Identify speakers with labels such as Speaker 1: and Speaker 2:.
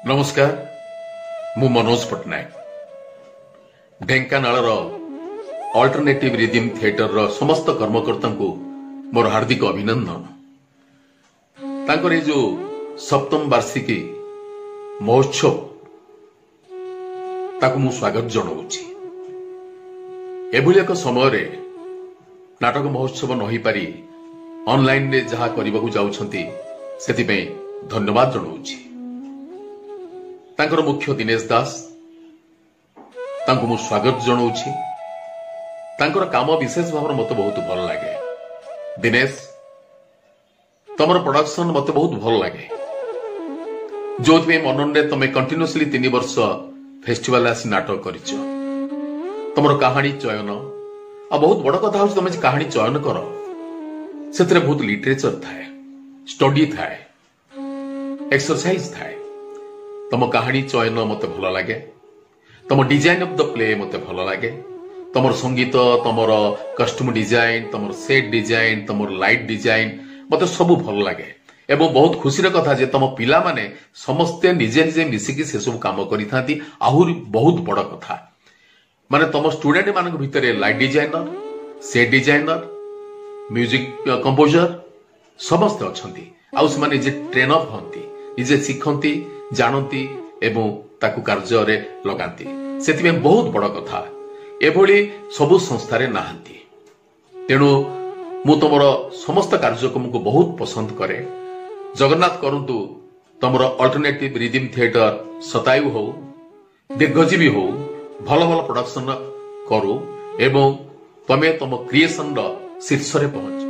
Speaker 1: नमस्कार मु Manoj Pattanayak Dhenkanal alternative rhythm theatre समस्त कर्मकर्ता को मोर हार्दिक अभिनंदन। तांकर जो सप्तम वार्षिकी महोत्सव ताकू मु स्वागत जनाऊँगी। एभली एक समय नाटक महोत्सव न हो पारि ऑनलाइन रे जहा करने को जाउछंती सेतिपई धन्यवाद जनाऊँगी। तांकर मुख्य दिनेश दास तांको मु स्वागत जनाऊँगी। तांकर काम विशेष भाव मत बहुत भल लगे। दिनेश तमर प्रोडक्शन मत बहुत भल लगे जो मनन रे तमे कंटिन्यूअसली 3 वर्ष फेस्टिवल आसी नाटक करिछ। तमर कहानी चयन आ बहुत बड़ कथा हो तमे कहानी चयन कर से बहुत लिटरेचर थाए, स्टडी थाए, एक्सरसाइज थाए। तम कहानी चयन मत भल लगे। तम डिजाइन ऑफ द प्ले मत भल लगे। तमर संगीत, तमर कस्ट्यूम डिजाइन, तमर सेट डिजाइन, तमर लाइट डिजाइन मत सब भल लगे। एवं बहुत खुशी कथा जे तम पिला माने समस्ते निजे निजे मिसिकी से सब काम करिथांती। आहुरी बहुत बड़ कथा माने तम स्टूडेंट मानक भितरे light designer, set designer, music composer समस्त अछंती। आउ से माने जे ट्रेन अप हंती, निजे सिखंती, जानती एवं ताकू कार्य रे लगांती। सेति में बहुत बड़ कथा एभली सबु संस्था रे नाहंती। तेणु मु तमर समस्त कार्यक्रम को बहुत पसंद करे। जगन्नाथ करंतु तमर अल्टरनेटिव रिदिम थिएटर शतायु हो, दीर्घजीवी हो, भल भल प्रोडक्शन करू एवं तमे तम क्रिएशन शीर्ष रे पहुंच।